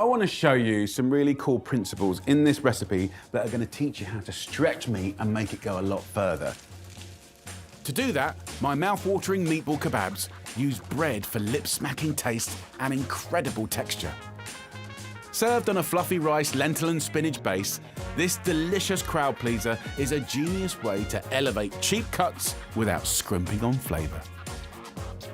want to show you some really cool principles in this recipe that are going to teach you how to stretch meat and make it go a lot further. To do that, my mouth-watering meatball kebabs use bread for lip-smacking taste and incredible texture. Served on a fluffy rice, lentil and spinach base, this delicious crowd pleaser is a genius way to elevate cheap cuts without scrimping on flavour.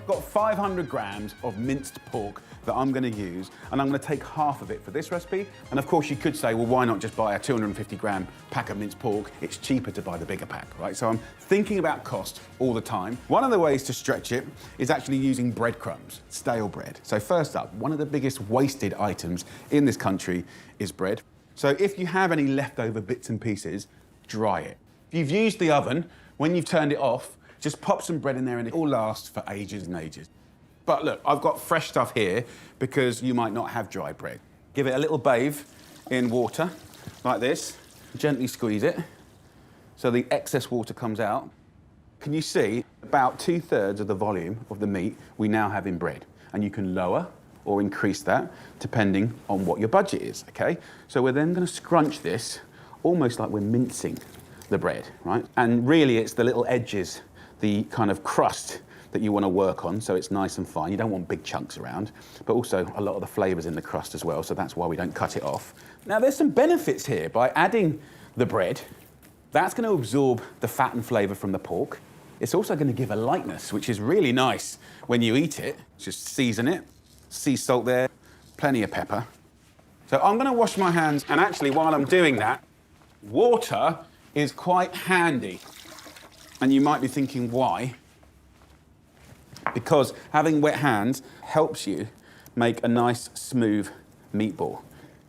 Got 500 grams of minced pork that I'm going to use, and I'm going to take half of it for this recipe. And of course you could say, well, why not just buy a 250 gram pack of minced pork? It's cheaper to buy the bigger pack, right? So I'm thinking about cost all the time. One of the ways to stretch it is actually using breadcrumbs, stale bread. So first up, one of the biggest wasted items in this country is bread. So if you have any leftover bits and pieces, dry it. If you've used the oven, when you've turned it off, just pop some bread in there and it will last for ages and ages. But look, I've got fresh stuff here because you might not have dry bread. Give it a little bathe in water, like this. Gently squeeze it so the excess water comes out. Can you see about 2/3 of the volume of the meat we now have in bread? And you can lower or increase that depending on what your budget is, okay? So we're then gonna scrunch this almost like we're mincing the bread, right? And really it's the little edges, the kind of crust that you want to work on so it's nice and fine. You don't want big chunks around, but also a lot of the flavours in the crust as well, so that's why we don't cut it off. Now there's some benefits here. By adding the bread, that's going to absorb the fat and flavour from the pork. It's also going to give a lightness, which is really nice when you eat it. Just season it, sea salt there, plenty of pepper. So I'm going to wash my hands, and actually while I'm doing that, water is quite handy. And you might be thinking, why? Because having wet hands helps you make a nice, smooth meatball.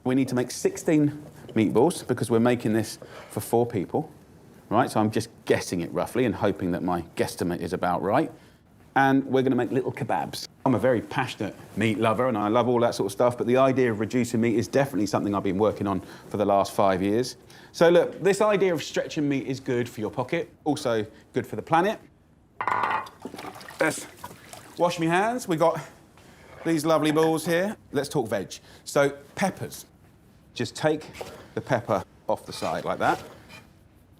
We need to make 16 meatballs because we're making this for 4 people, right? So I'm just guessing it roughly and hoping that my guesstimate is about right. And we're gonna make little kebabs. I'm a very passionate meat lover and I love all that sort of stuff, but the idea of reducing meat is definitely something I've been working on for the last 5 years. So look, this idea of stretching meat is good for your pocket, also good for the planet. Let's wash my hands. We've got these lovely balls here. Let's talk veg. So peppers. Just take the pepper off the side like that.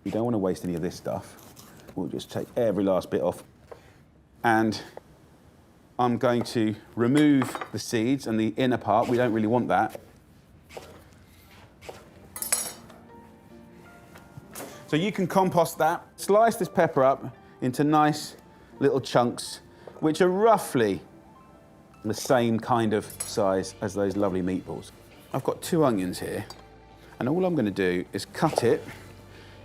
You don't want to waste any of this stuff. We'll just take every last bit off. And I'm going to remove the seeds and the inner part. We don't really want that. So you can compost that. Slice this pepper up into nice little chunks, which are roughly the same kind of size as those lovely meatballs. I've got 2 onions here, and all I'm going to do is cut it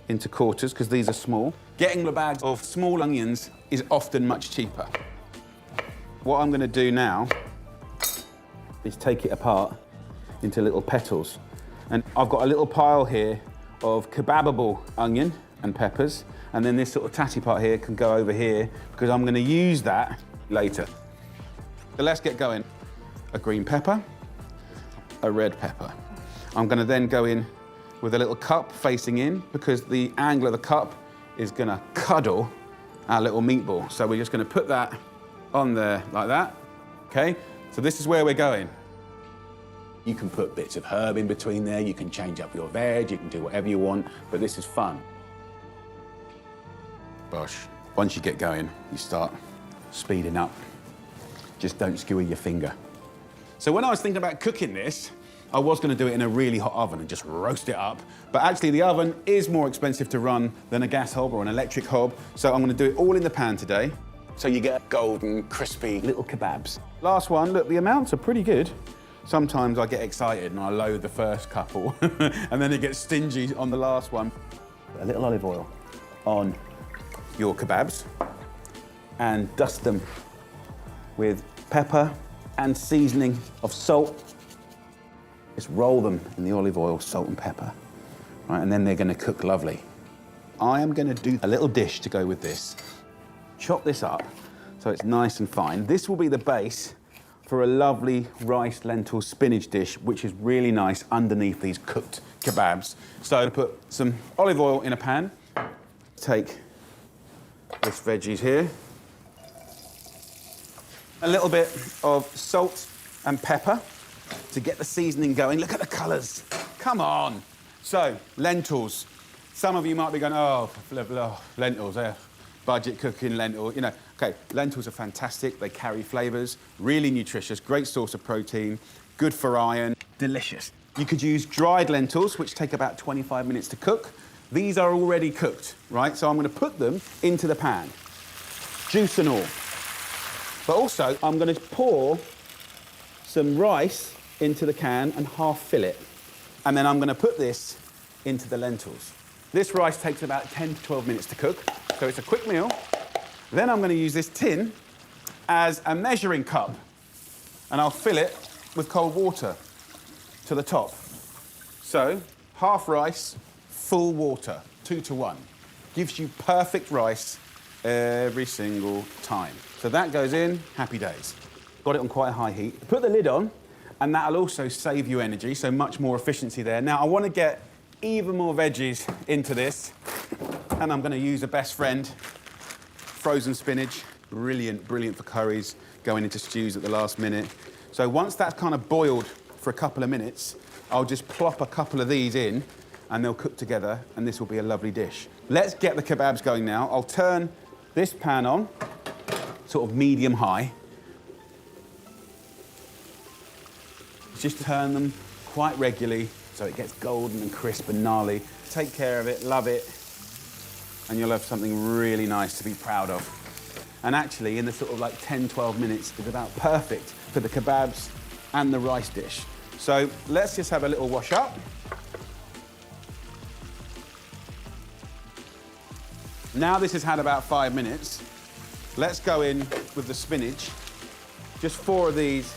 into quarters, because these are small. Getting the bags of small onions is often much cheaper. What I'm going to do now is take it apart into little petals. And I've got a little pile here of kebabable onion and peppers, and then this sort of tatty part here can go over here because I'm going to use that later. So let's get going. A green pepper, a red pepper. I'm going to then go in with a little cup facing in because the angle of the cup is going to cuddle our little meatball. So we're just going to put that on there like that, okay? So this is where we're going. You can put bits of herb in between there, you can change up your veg, you can do whatever you want, but this is fun. Bosh. Once you get going, you start speeding up. Just don't skewer your finger. So when I was thinking about cooking this, I was going to do it in a really hot oven and just roast it up. But actually the oven is more expensive to run than a gas hob or an electric hob. So I'm going to do it all in the pan today. So you get golden, crispy little kebabs. Last one, look, the amounts are pretty good. Sometimes I get excited and I load the first couple and then it gets stingy on the last one. A little olive oil on your kebabs and dust them with pepper and seasoning of salt. Just roll them in the olive oil, salt and pepper, right? And then they're gonna cook lovely. I am gonna do a little dish to go with this. Chop this up so it's nice and fine. This will be the base for a lovely rice, lentil, spinach dish, which is really nice underneath these cooked kebabs. So put some olive oil in a pan. Take this veggies here. A little bit of salt and pepper. to get the seasoning going. Look at the colours. Come on. So, lentils. Some of you might be going, oh, lentils, budget cooking lentils, you know. Okay, lentils are fantastic. They carry flavours, really nutritious, great source of protein, good for iron, delicious. You could use dried lentils, which take about 25 minutes to cook. These are already cooked, right? So I'm going to put them into the pan, juice and all. But also, I'm going to pour some rice into the can and half fill it. And then I'm going to put this into the lentils. This rice takes about 10 to 12 minutes to cook, so it's a quick meal. Then I'm going to use this tin as a measuring cup, and I'll fill it with cold water to the top. So, half rice, full water, 2 to 1. Gives you perfect rice every single time. So that goes in, happy days. Got it on quite a high heat. Put the lid on, and that'll also save you energy, so much more efficiency there. Now, I want to get even more veggies into this, and I'm going to use a best friend, frozen spinach. Brilliant, brilliant for curries, going into stews at the last minute. So once that's kind of boiled for a couple of minutes, I'll just plop a couple of these in, and they'll cook together, and this will be a lovely dish. Let's get the kebabs going now. I'll turn this pan on, sort of medium-high. Just turn them quite regularly so it gets golden and crisp and gnarly. Take care of it, love it, and you'll have something really nice to be proud of. And actually, in the sort of like 10, 12 minutes, is about perfect for the kebabs and the rice dish. So let's just have a little wash up. Now this has had about 5 minutes. Let's go in with the spinach. Just 4 of these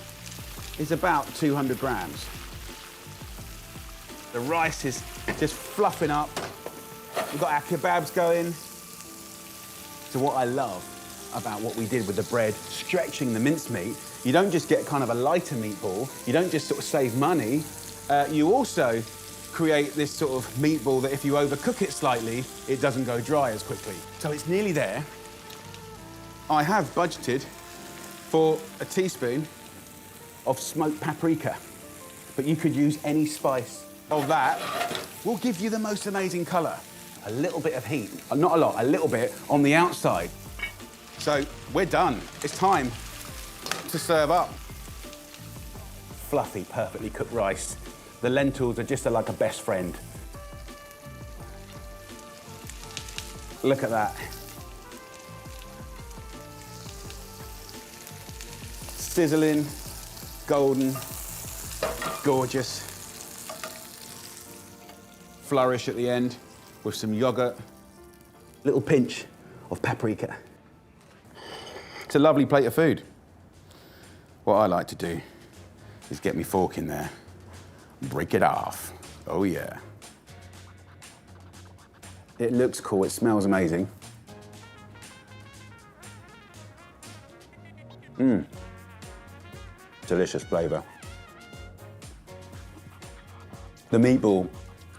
is about 200 grams. The rice is just fluffing up. We've got our kebabs going. So what I love about what we did with the bread, stretching the mincemeat, you don't just get kind of a lighter meatball, you don't just sort of save money, you also create this sort of meatball that if you overcook it slightly, it doesn't go dry as quickly. So it's nearly there. I have budgeted for a teaspoon of smoked paprika, but you could use any spice of that. Will give you the most amazing colour. A little bit of heat, not a lot, a little bit on the outside. So we're done. It's time to serve up. Fluffy, perfectly cooked rice. The lentils are just like a best friend. Look at that. Sizzling, golden, gorgeous. Flourish at the end with some yogurt. Little pinch of paprika. It's a lovely plate of food. What I like to do is get my fork in there, break it off. Oh yeah. It looks cool, it smells amazing. Mmm. Delicious flavour. The meatball,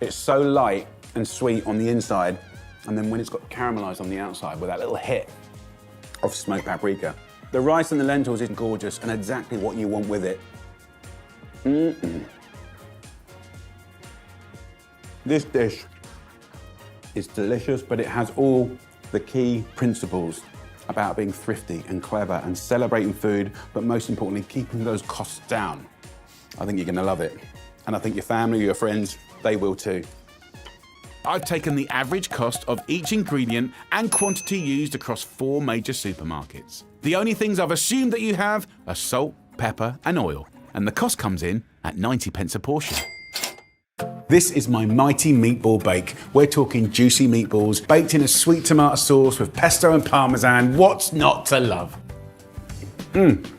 it's so light and sweet on the inside, and then when it's got caramelised on the outside with that little hit of smoked paprika. The rice and the lentils is gorgeous and exactly what you want with it. This dish is delicious, but it has all the key principles about being thrifty and clever and celebrating food, but most importantly, keeping those costs down. I think you're gonna love it. And I think your family, your friends, they will too. I've taken the average cost of each ingredient and quantity used across 4 major supermarkets. The only things I've assumed that you have are salt, pepper, and oil. And the cost comes in at 90p a portion. This is my mighty meatball bake. We're talking juicy meatballs, baked in a sweet tomato sauce with pesto and parmesan. What's not to love?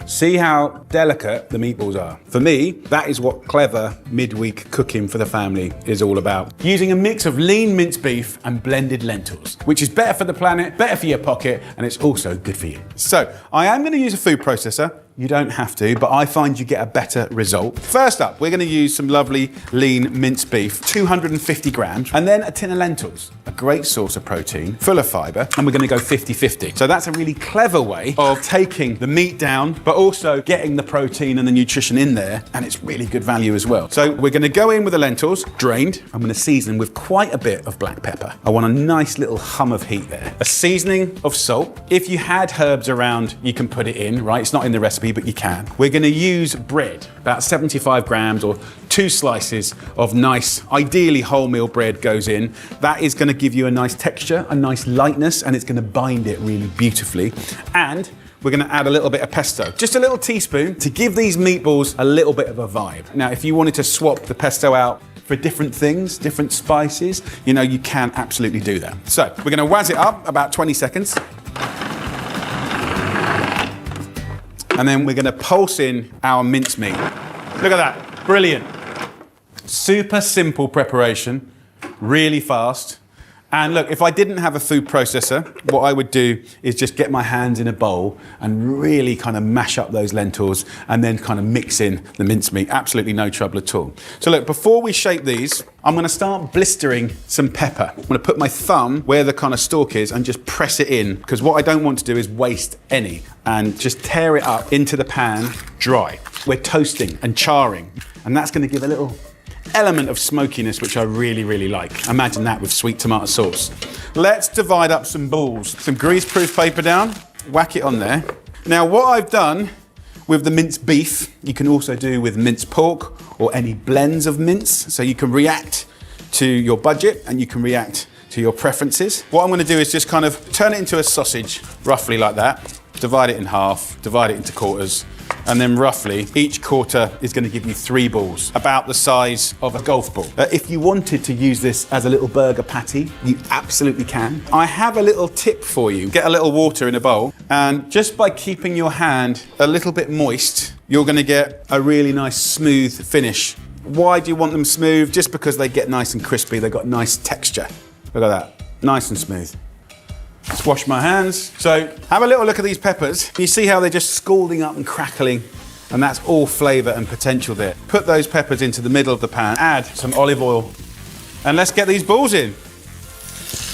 See how delicate the meatballs are. For me, that is what clever midweek cooking for the family is all about. Using a mix of lean minced beef and blended lentils, which is better for the planet, better for your pocket, and it's also good for you. So, I am gonna use a food processor. You don't have to, but I find you get a better result. First up, we're gonna use some lovely lean minced beef, 250 grams, and then a tin of lentils, a great source of protein, full of fiber, and we're gonna go 50-50. So that's a really clever way of taking the meat down, but also getting the protein and the nutrition in there, and it's really good value as well. So we're gonna go in with the lentils, drained. I'm gonna season with quite a bit of black pepper. I want a nice little hum of heat there. A seasoning of salt. If you had herbs around, you can put it in, right? It's not in the recipe, but you can. We're gonna use bread, about 75 grams or 2 slices of nice, ideally wholemeal bread goes in. That is gonna give you a nice texture, a nice lightness, and it's gonna bind it really beautifully. And we're gonna add a little bit of pesto, just a little teaspoon to give these meatballs a little bit of a vibe. Now, if you wanted to swap the pesto out for different things, different spices, you know, you can absolutely do that. So we're gonna wazz it up about 20 seconds. And then we're gonna pulse in our mincemeat. Look at that, brilliant. Super simple preparation, really fast. And look, if I didn't have a food processor, what I would do is just get my hands in a bowl and really kind of mash up those lentils and then kind of mix in the mincemeat. Absolutely no trouble at all. So look, before we shape these, I'm gonna start blistering some pepper. I'm gonna put my thumb where the kind of stalk is and just press it in, because what I don't want to do is waste any, and just tear it up into the pan dry. We're toasting and charring, and that's gonna give a little element of smokiness, which I really, really like. Imagine that with sweet tomato sauce. Let's divide up some balls. Some greaseproof paper down, whack it on there. Now, what I've done with the minced beef, you can also do with minced pork or any blends of mince, so you can react to your budget and you can react to your preferences. What I'm gonna do is just kind of turn it into a sausage, roughly like that, divide it in half, divide it into quarters, and then roughly each quarter is going to give you 3 balls, about the size of a golf ball. If you wanted to use this as a little burger patty, you absolutely can. I have a little tip for you. Get a little water in a bowl, and just by keeping your hand a little bit moist, you're going to get a really nice smooth finish. Why do you want them smooth? Just because they get nice and crispy, they've got nice texture. Look at that, nice and smooth. Let's wash my hands. So have a little look at these peppers. You see how they're just scalding up and crackling, and that's all flavor and potential there. Put those peppers into the middle of the pan, add some olive oil, and let's get these balls in.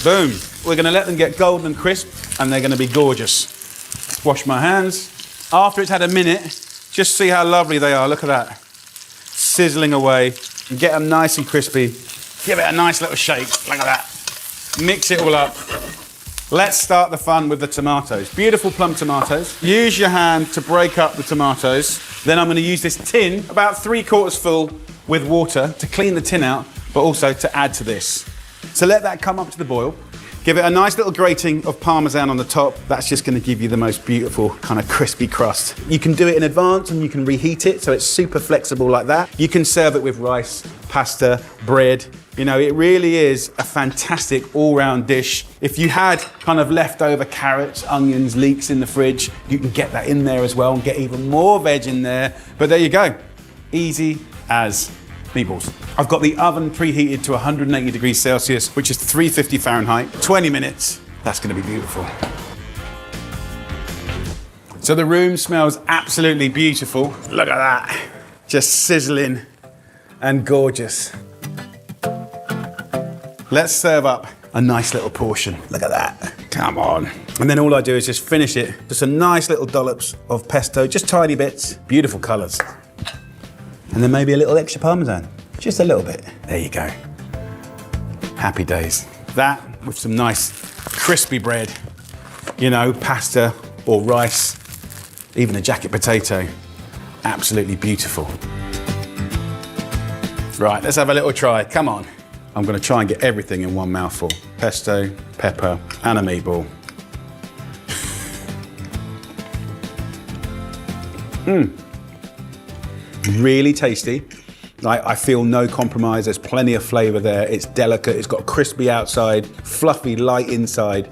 Boom. We're gonna let them get golden and crisp, and they're gonna be gorgeous. Wash my hands. After it's had a minute, just see how lovely they are. Look at that. Sizzling away. And get them nice and crispy. Give it a nice little shake, like that. Mix it all up. Let's start the fun with the tomatoes. Beautiful plum tomatoes. Use your hand to break up the tomatoes. Then I'm gonna use this tin, about 3/4 full, with water to clean the tin out, but also to add to this. So let that come up to the boil. Give it a nice little grating of Parmesan on the top. That's just gonna give you the most beautiful kind of crispy crust. You can do it in advance and you can reheat it, so it's super flexible like that. You can serve it with rice, pasta, bread. You know, it really is a fantastic all-round dish. If you had kind of leftover carrots, onions, leeks in the fridge, you can get that in there as well and get even more veg in there. But there you go, easy as meatballs. I've got the oven preheated to 180 degrees Celsius, which is 350 Fahrenheit, 20 minutes. That's gonna be beautiful. So the room smells absolutely beautiful. Look at that, just sizzling and gorgeous. Let's serve up a nice little portion. Look at that. Come on. And then all I do is just finish it. Just a nice little dollops of pesto, just tiny bits. Beautiful colours. And then maybe a little extra Parmesan. Just a little bit. There you go. Happy days. That with some nice crispy bread, you know, pasta or rice, even a jacket potato. Absolutely beautiful. Right, let's have a little try. Come on. I'm gonna try and get everything in one mouthful. Pesto, pepper, and a meatball. Really tasty. Like, I feel no compromise. There's plenty of flavor there. It's delicate. It's got crispy outside, fluffy, light inside.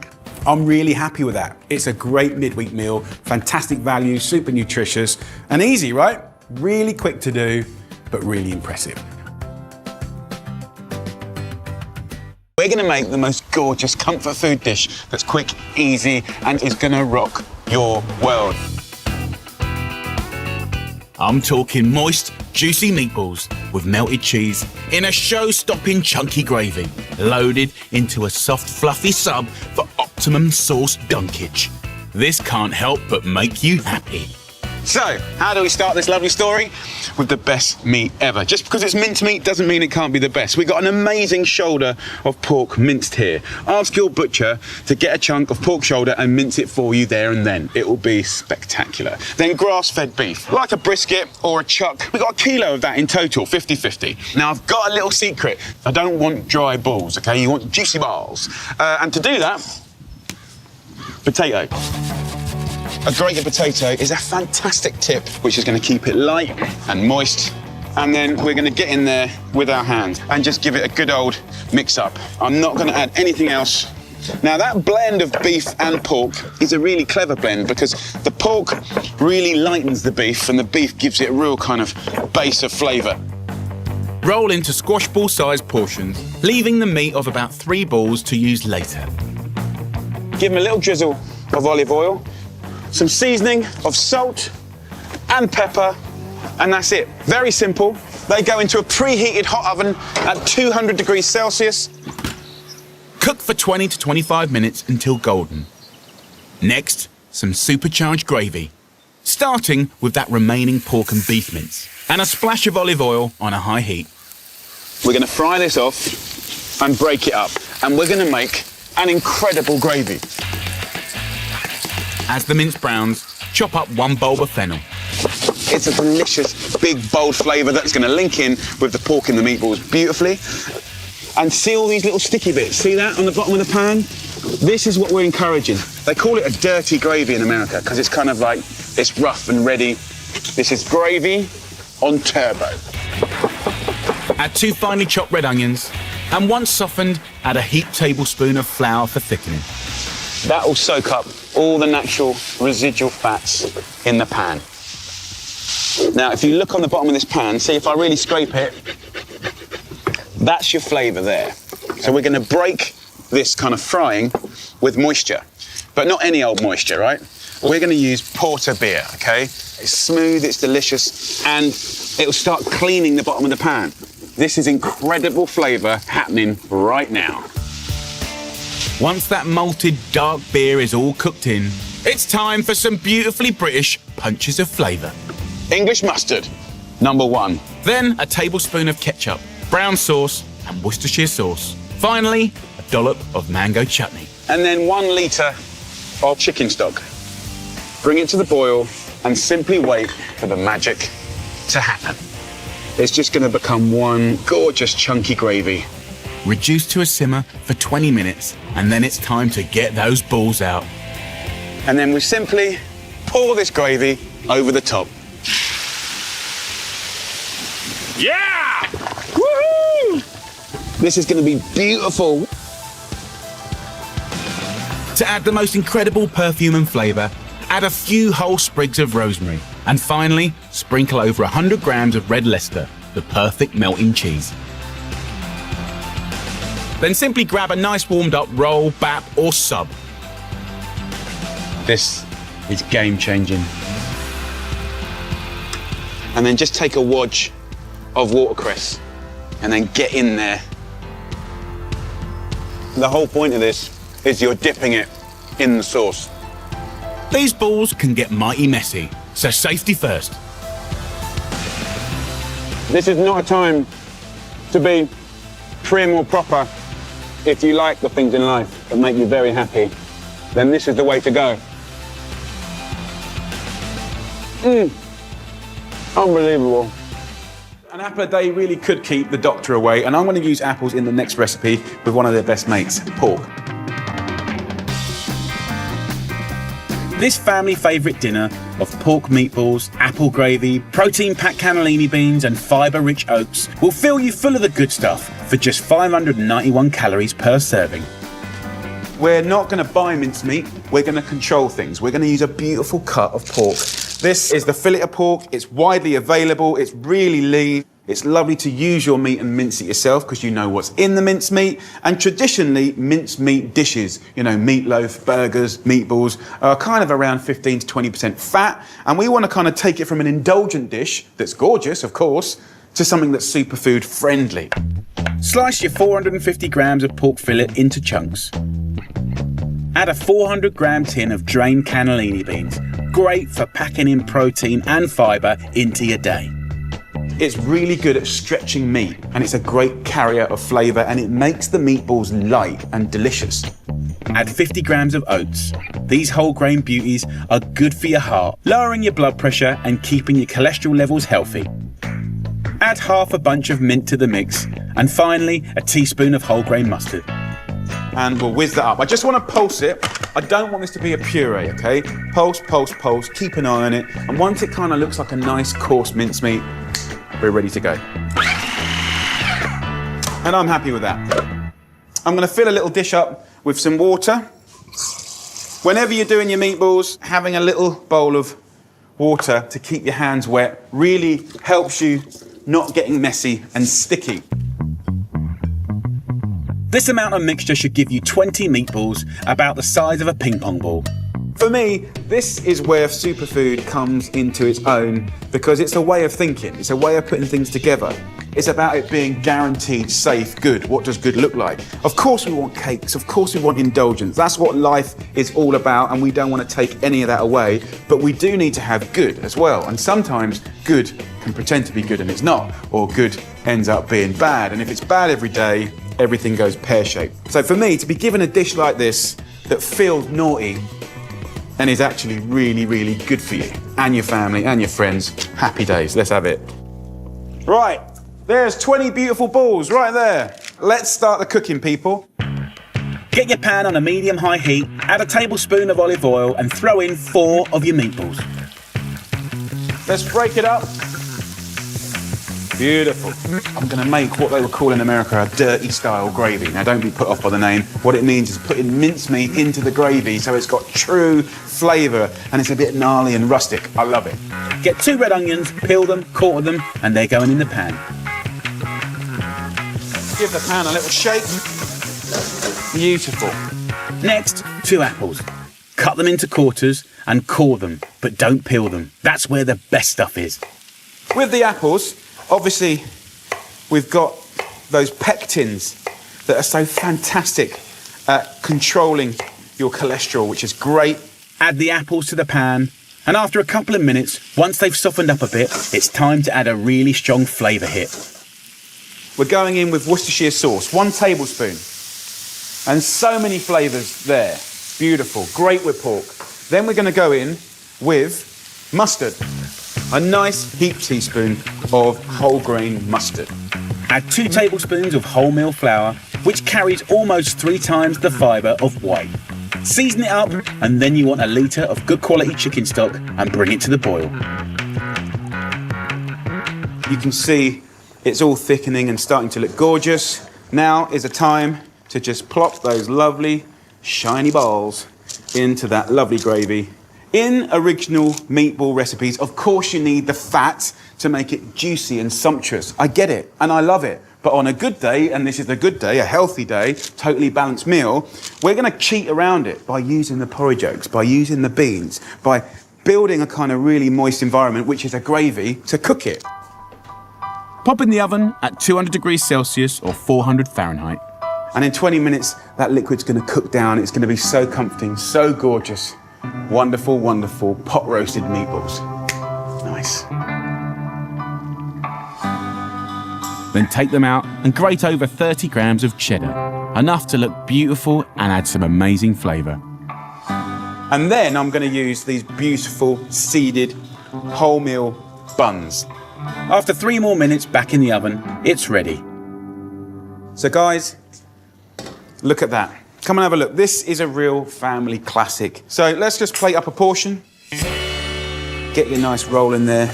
I'm really happy with that. It's a great midweek meal, fantastic value, super nutritious, and easy, right? Really quick to do, but really impressive. We're gonna make the most gorgeous comfort food dish that's quick, easy, and is gonna rock your world. I'm talking moist, juicy meatballs with melted cheese in a show-stopping chunky gravy, loaded into a soft, fluffy sub for optimum sauce dunkage. This can't help but make you happy. So, how do we start this lovely story? With the best meat ever. Just because it's minced meat doesn't mean it can't be the best. We've got an amazing shoulder of pork minced here. Ask your butcher to get a chunk of pork shoulder and mince it for you there and then. It will be spectacular. Then grass-fed beef, like a brisket or a chuck. We've got a kilo of that in total, 50-50. Now, I've got a little secret. I don't want dry balls, okay? You want juicy balls. And to do that, potato. A grated potato is a fantastic tip, which is going to keep it light and moist. And then we're going to get in there with our hand and just give it a good old mix up. I'm not going to add anything else. Now, that blend of beef and pork is a really clever blend because the pork really lightens the beef and the beef gives it a real kind of base of flavour. Roll into squash ball-sized portions, leaving the meat of about 3 balls to use later. Give them a little drizzle of olive oil, some seasoning of salt and pepper, and that's it. Very simple. They go into a preheated hot oven at 200 degrees Celsius. Cook for 20 to 25 minutes until golden. Next, some supercharged gravy, starting with that remaining pork and beef mince, and a splash of olive oil on a high heat. We're going to fry this off and break it up, and we're going to make an incredible gravy. As the mince browns, chop up 1 bulb of fennel. It's a delicious, big, bold flavour that's going to link in with the pork and the meatballs beautifully. And see all these little sticky bits? See that on the bottom of the pan? This is what we're encouraging. They call it a dirty gravy in America because it's kind of like, it's rough and ready. This is gravy on turbo. Add 2 finely chopped red onions, and once softened, add a heaped tablespoon of flour for thickening. That will soak up all the natural residual fats in the pan. Now, if you look on the bottom of this pan, see if I really scrape it, that's your flavour there. So we're going to break this kind of frying with moisture, but not any old moisture, right? We're going to use porter beer, OK? It's smooth, it's delicious, and it'll start cleaning the bottom of the pan. This is incredible flavour happening right now. Once that malted dark beer is all cooked in, it's time for some beautifully British punches of flavour. English mustard, number 1. Then a tablespoon of ketchup, brown sauce and Worcestershire sauce. Finally, a dollop of mango chutney. And then 1 litre of chicken stock. Bring it to the boil and simply wait for the magic to happen. It's just going to become one gorgeous chunky gravy. Reduce to a simmer for 20 minutes, and then it's time to get those balls out. And then we simply pour this gravy over the top. Yeah! Woohoo! This is going to be beautiful. To add the most incredible perfume and flavour, add a few whole sprigs of rosemary. And finally, sprinkle over 100 grams of red Leicester, the perfect melting cheese. Then simply grab a nice warmed up roll, bap or sub. This is game changing. And then just take a wodge of watercress and then get in there. The whole point of this is you're dipping it in the sauce. These balls can get mighty messy, so safety first. This is not a time to be prim or proper. If you like the things in life that make you very happy, then this is the way to go. Unbelievable. An apple a day really could keep the doctor away, and I'm going to use apples in the next recipe with one of their best mates, pork. This family favourite dinner of pork meatballs, apple gravy, protein-packed cannellini beans and fibre-rich oats will fill you full of the good stuff for just 591 calories per serving. We're not going to buy mincemeat, we're going to control things. We're going to use a beautiful cut of pork. This is the fillet of pork, it's widely available, it's really lean. It's lovely to use your meat and mince it yourself because you know what's in the minced meat. And traditionally, minced meat dishes, you know, meatloaf, burgers, meatballs, are kind of around 15 to 20% fat. And we want to kind of take it from an indulgent dish that's gorgeous, of course, to something that's superfood friendly. Slice your 450 grams of pork fillet into chunks. Add a 400 gram tin of drained cannellini beans. Great for packing in protein and fibre into your day. It's really good at stretching meat, and it's a great carrier of flavour, and it makes the meatballs light and delicious. Add 50 grams of oats. These whole grain beauties are good for your heart, lowering your blood pressure and keeping your cholesterol levels healthy. Add half a bunch of mint to the mix, and finally a teaspoon of whole grain mustard. And we'll whiz that up. I just want to pulse it. I don't want this to be a puree, okay? Pulse, pulse, pulse, keep an eye on it. And once it kind of looks like a nice coarse mincemeat, we're ready to go. And I'm happy with that. I'm going to fill a little dish up with some water. Whenever you're doing your meatballs, having a little bowl of water to keep your hands wet really helps you not getting messy and sticky. This amount of mixture should give you 20 meatballs, about the size of a ping pong ball. For me, this is where superfood comes into its own because it's a way of thinking, it's a way of putting things together. It's about it being guaranteed, safe, good. What does good look like? Of course we want cakes, of course we want indulgence. That's what life is all about, and we don't want to take any of that away, but we do need to have good as well. And sometimes good can pretend to be good and it's not, or good ends up being bad. And if it's bad every day, everything goes pear-shaped. So for me, to be given a dish like this that feels naughty and is actually really, really good for you and your family and your friends, happy days. Let's have it. Right, there's 20 beautiful balls right there. Let's start the cooking, people. Get your pan on a medium-high heat, add a tablespoon of olive oil and throw in 4 of your meatballs. Let's break it up. Beautiful. I'm going to make what they would call in America a dirty style gravy. Now, don't be put off by the name. What it means is putting mincemeat into the gravy so it's got true flavour and it's a bit gnarly and rustic. I love it. Get 2 red onions, peel them, quarter them, and they're going in the pan. Give the pan a little shake. Beautiful. Next, 2 apples. Cut them into quarters and core them, but don't peel them. That's where the best stuff is. With the apples, obviously, we've got those pectins that are so fantastic at controlling your cholesterol, which is great. Add the apples to the pan, and after a couple of minutes, once they've softened up a bit, it's time to add a really strong flavour hit. We're going in with Worcestershire sauce, 1 tablespoon. And so many flavours there. Beautiful, great with pork. Then we're going to go in with mustard. A nice heaped teaspoon of whole grain mustard. Add 2 tablespoons of wholemeal flour, which carries almost 3 times the fibre of white. Season it up, and then you want a litre of good quality chicken stock and bring it to the boil. You can see it's all thickening and starting to look gorgeous. Now is a time to just plop those lovely, shiny balls into that lovely gravy. In original meatball recipes, of course you need the fat to make it juicy and sumptuous. I get it, and I love it. But on a good day, and this is a good day, a healthy day, totally balanced meal, we're gonna cheat around it by using the porridge yolks, by using the beans, by building a kind of really moist environment, which is a gravy, to cook it. Pop in the oven at 200 degrees Celsius or 400 Fahrenheit. And in 20 minutes, that liquid's gonna cook down. It's gonna be so comforting, so gorgeous. Wonderful, wonderful pot-roasted meatballs. Nice. Then take them out and grate over 30 grams of cheddar, enough to look beautiful and add some amazing flavour. And then I'm going to use these beautiful seeded wholemeal buns. After 3 more minutes back in the oven, it's ready. So guys, look at that. Come and have a look. This is a real family classic. So let's just plate up a portion. Get your nice roll in there.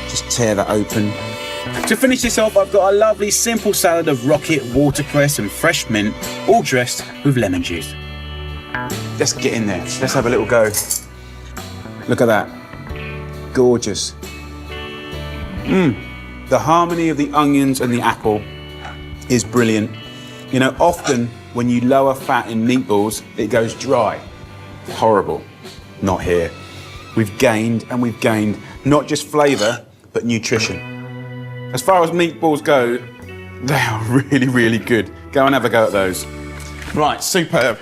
Just tear that open. To finish this off, I've got a lovely simple salad of rocket, watercress and fresh mint, all dressed with lemon juice. Let's get in there. Let's have a little go. Look at that. Gorgeous. The harmony of the onions and the apple is brilliant. You know, often when you lower fat in meatballs, it goes dry. Horrible. Not here. We've gained not just flavour, but nutrition. As far as meatballs go, they are really, really good. Go and have a go at those. Right, superb.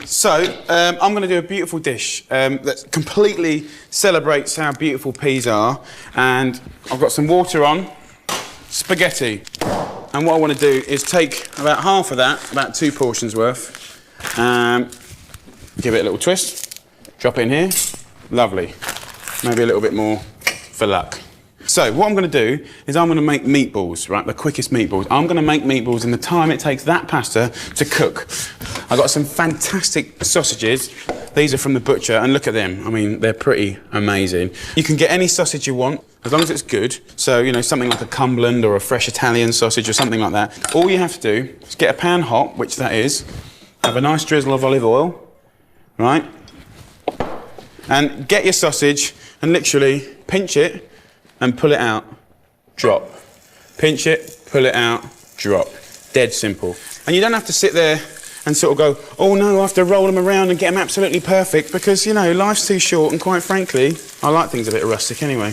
So, I'm going to do a beautiful dish that completely celebrates how beautiful peas are. And I've got some water on, spaghetti. And what I want to do is take about half of that, about 2 portions worth, give it a little twist, drop it in here. Lovely. Maybe a little bit more for luck. So what I'm going to do is I'm going to make meatballs, right? The quickest meatballs. I'm going to make meatballs in the time it takes that pasta to cook. I've got some fantastic sausages. These are from the butcher, and look at them. I mean, they're pretty amazing. You can get any sausage you want, as long as it's good. So, you know, something like a Cumberland or a fresh Italian sausage or something like that. All you have to do is get a pan hot, which that is, have a nice drizzle of olive oil, right? And get your sausage and literally pinch it and pull it out, drop. Pinch it, pull it out, drop. Dead simple. And you don't have to sit there and sort of go, oh no, I have to roll them around and get them absolutely perfect because, you know, life's too short and quite frankly, I like things a bit rustic anyway.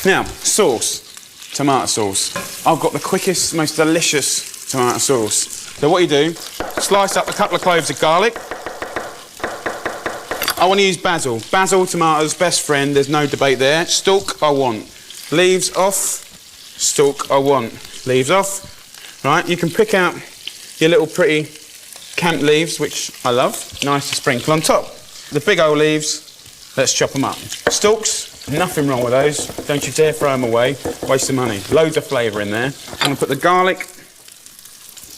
Now, sauce, tomato sauce. I've got the quickest, most delicious tomato sauce. So what you do, slice up a couple of cloves of garlic. I want to use basil. Basil, tomatoes, best friend, there's no debate there. Stalk, I want. Leaves off, stalk, I want. Leaves off. Right, you can pick out your little pretty camp leaves, which I love. Nice to sprinkle on top. The big old leaves, let's chop them up. Stalks, nothing wrong with those. Don't you dare throw them away. Waste of money. Loads of flavour in there. I'm going to put the garlic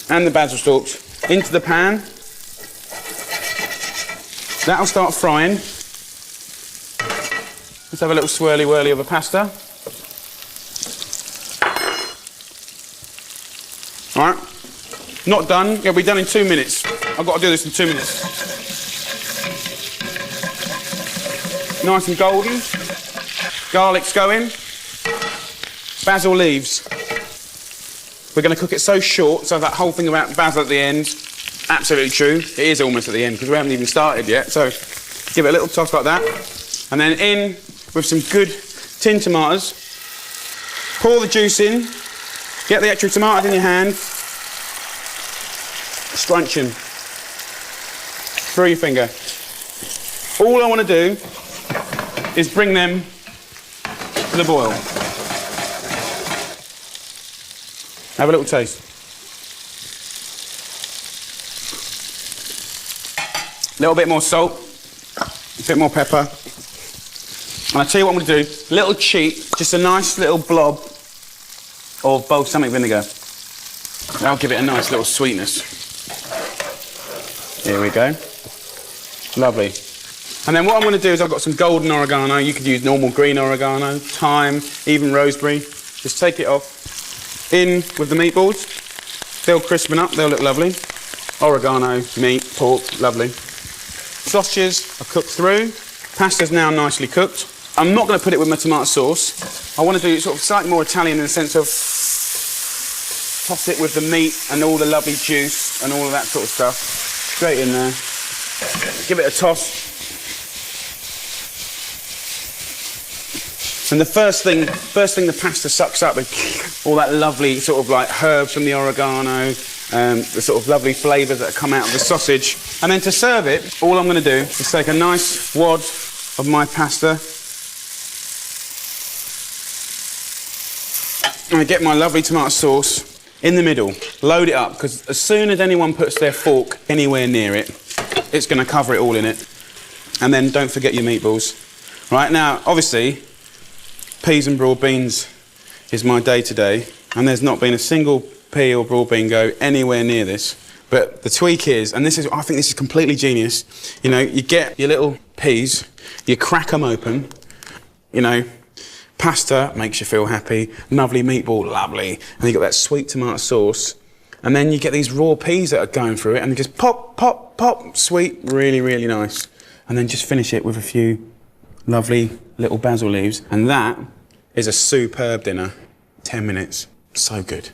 and the basil stalks into the pan. That'll start frying. Let's have a little swirly-whirly of a pasta. All right, not done. It'll be done in 2 minutes. I've got to do this in 2 minutes. Nice and golden. Garlic's going. Basil leaves. We're going to cook it so short, so that whole thing about basil at the end, absolutely true. It is almost at the end because we haven't even started yet. So give it a little toss like that. And then in with some good tin tomatoes. Pour the juice in. Get the extra tomatoes in your hand. Scrunching through your finger. All I want to do is bring them to the boil. Have a little taste. A little bit more salt, a bit more pepper. And I'll tell you what I'm going to do. Little cheat, just a nice little blob of balsamic vinegar. That'll give it a nice little sweetness. Here we go. Lovely. And then what I'm going to do is I've got some golden oregano. You could use normal green oregano, thyme, even rosemary. Just take it off. In with the meatballs. They'll crispen up, they'll look lovely. Oregano, meat, pork, lovely. Sausages are cooked through. Pasta's now nicely cooked. I'm not going to put it with my tomato sauce. I want to do it sort of slightly more Italian in the sense of toss it with the meat and all the lovely juice and all of that sort of stuff. Straight in there. Give it a toss. And the first thing the pasta sucks up is all that lovely sort of like herbs from the oregano, the sort of lovely flavours that come out of the sausage. And then to serve it, all I'm going to do is take a nice wad of my pasta and I get my lovely tomato sauce in the middle, load it up, because as soon as anyone puts their fork anywhere near it, it's going to cover it all in it. And then don't forget your meatballs. Right, now, obviously, peas and broad beans is my day-to-day, and there's not been a single pea or broad bean go anywhere near this. But the tweak is, and this is, I think this is completely genius, you know, you get your little peas, you crack them open, you know, pasta makes you feel happy, lovely meatball, lovely, and you got that sweet tomato sauce, and then you get these raw peas that are going through it, and they just pop, pop, pop, sweet, really, really nice. And then just finish it with a few lovely little basil leaves, and that is a superb dinner. 10 minutes, so good.